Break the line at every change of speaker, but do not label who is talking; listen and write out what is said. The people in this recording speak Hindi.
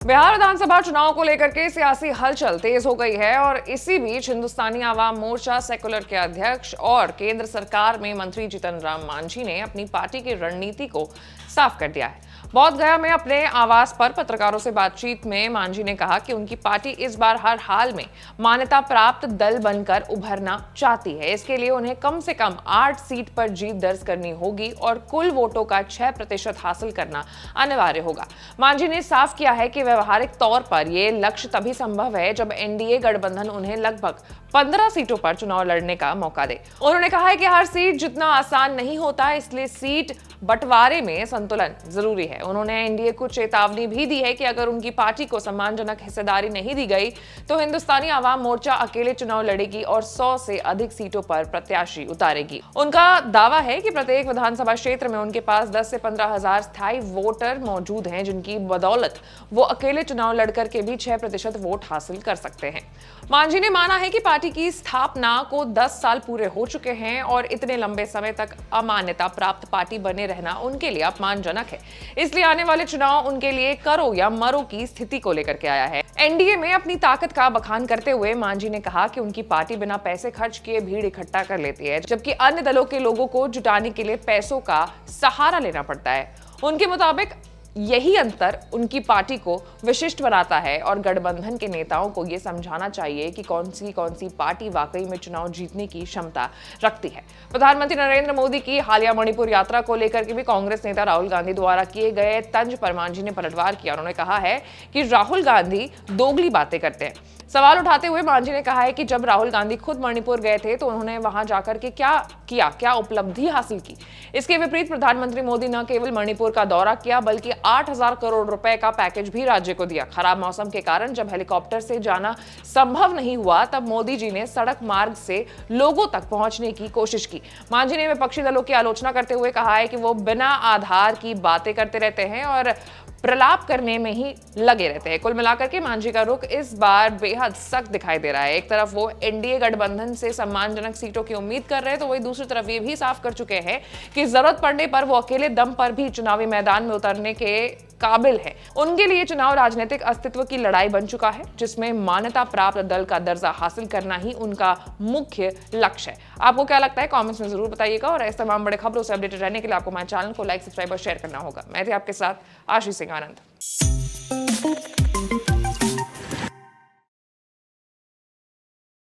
बिहार विधानसभा चुनाव को लेकर के सियासी हलचल तेज हो गई है और इसी बीच हिंदुस्तानी आवाम मोर्चा सेकुलर के अध्यक्ष और केंद्र सरकार में मंत्री जीतन राम मांझी ने अपनी पार्टी की रणनीति को साफ कर दिया है। बोध गया में अपने आवास पर पत्रकारों से बातचीत में मांझी ने कहा कि उनकी पार्टी इस बार हर हाल में मान्यता प्राप्त दल बनकर उभरना चाहती है। इसके लिए उन्हें कम से कम 8 सीट पर जीत दर्ज करनी होगी और कुल वोटों का 6% हासिल करना अनिवार्य होगा। मांझी ने साफ किया है कि व्यवहारिक तौर पर यह लक्ष्य तभी संभव है जब एनडीए गठबंधन उन्हें लगभग 15 सीटों पर चुनाव लड़ने का मौका दे। उन्होंने कहा है कि हर सीट जितना आसान नहीं होता, इसलिए सीट बंटवारे में संतुलन जरूरी है। उन्होंने एनडीए को चेतावनी भी दी है कि अगर उनकी पार्टी को सम्मानजनक हिस्सेदारी नहीं दी गई तो हिंदुस्तानी आवाम मोर्चा अकेले चुनाव लड़ेगी और 100 से अधिक सीटों पर प्रत्याशी उतारेगी। उनका दावा है कि प्रत्येक विधानसभा क्षेत्र में उनके पास 10 से 15 हजार स्थायी वोटर मौजूद हैं, जिनकी बदौलत वो अकेले चुनाव लड़कर के भी 6% वोट हासिल कर सकते हैं। मांझी ने माना है कि पार्टी की स्थापना को 10 साल पूरे हो चुके हैं और इतने लंबे समय तक अमान्यता प्राप्त पार्टी बने रहना उनके लिए अपमानजनक है, इसलिए आने वाले चुनाव उनके लिए करो या मरो की स्थिति को लेकर के आया है। एनडीए में अपनी ताकत का बखान करते हुए मांझी ने कहा कि उनकी पार्टी बिना पैसे खर्च किए भीड़ इकट्ठा कर लेती है, जबकि अन्य दलों के लोगों को जुटाने के लिए पैसों का सहारा लेना पड़ता है। उनके मुताबिक यही अंतर उनकी पार्टी को विशिष्ट बनाता है और गठबंधन के नेताओं को यह समझाना चाहिए कि कौन सी पार्टी वाकई में चुनाव जीतने की क्षमता रखती है। प्रधानमंत्री नरेंद्र मोदी की हालिया मणिपुर यात्रा को लेकर के भी कांग्रेस नेता राहुल गांधी द्वारा किए गए तंज पर मांझी ने पलटवार किया। उन्होंने कहा है कि राहुल गांधी दोगली बातें करते हैं। सवाल उठाते हुए मांझी ने कहा है कि जब राहुल गांधी खुद मणिपुर गए थे तो उन्होंने वहां जाकर के क्या उपलब्धि हासिल की। इसके विपरीत प्रधानमंत्री मोदी न केवल मणिपुर का दौरा किया बल्कि 8,000 करोड़ रुपए का पैकेज भी राज्य को दिया। खराब मौसम के कारण जब हेलीकॉप्टर से जाना संभव नहीं हुआ तब मोदी जी ने सड़क मार्ग से लोगों तक पहुंचने की कोशिश की। मांझी ने विपक्षी दलों की आलोचना करते हुए कहा है कि वो बिना आधार की बातें करते रहते हैं और प्रलाप करने में ही लगे रहते हैं। कुल मिलाकर के मांझी का रुख इस बार बेहद सख्त दिखाई दे रहा है। एक तरफ वो एनडीए गठबंधन से सम्मानजनक सीटों की उम्मीद कर रहे हैं तो वही दूसरी तरफ ये भी साफ कर चुके हैं कि जरूरत पड़ने पर वो अकेले दम पर भी चुनावी मैदान में उतरने के काबिल है। उनके लिए चुनाव राजनीतिक अस्तित्व की लड़ाई बन चुका है, जिसमें मान्यता प्राप्त दल का दर्जा हासिल करना ही उनका मुख्य लक्ष्य है। आपको क्या लगता है कमेंट्स में जरूर बताइएगा और ऐसे तमाम बड़े खबरों से अपडेटेड रहने के लिए आपको हमारे चैनल को लाइक, सब्सक्राइब और शेयर करना होगा। मैं थी आपके साथ आशीष सिंह आनंद।